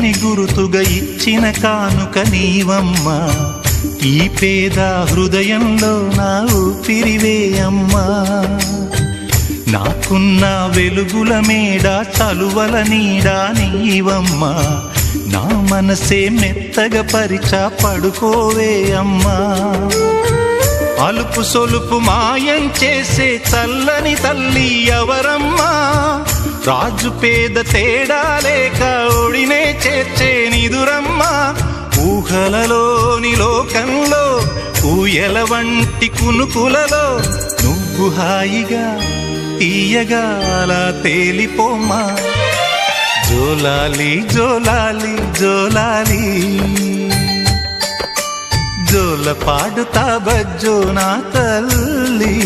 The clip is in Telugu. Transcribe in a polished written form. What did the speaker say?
ప్రేమని గురుతుగా ఇచ్చిన కానుక నీవమ్మా. ఈ పేద హృదయంలో నా ఊపిరివే అమ్మా. నాకున్న వెలుగుల మేడ చలువల నీడా నీవమ్మా. నా మనసే మెత్తగా పరిచా పడుకోవే అమ్మా. అలుపు సొలుపు మాయం చేసే చల్లని తల్లి ఎవరమ్మా. రాజు పేద తేడా లేక ఒడినే చేర్చే నిదురమ్మా. ఊహలలోని లోకంలో ఊయల వంటి కునుకులలో నువ్వు హాయిగా తీయగా అలా తేలిపోమ్మా. జోలాలి జోలాలి జోలాలి జోల పాడుతా బజ్జో నా తల్లి.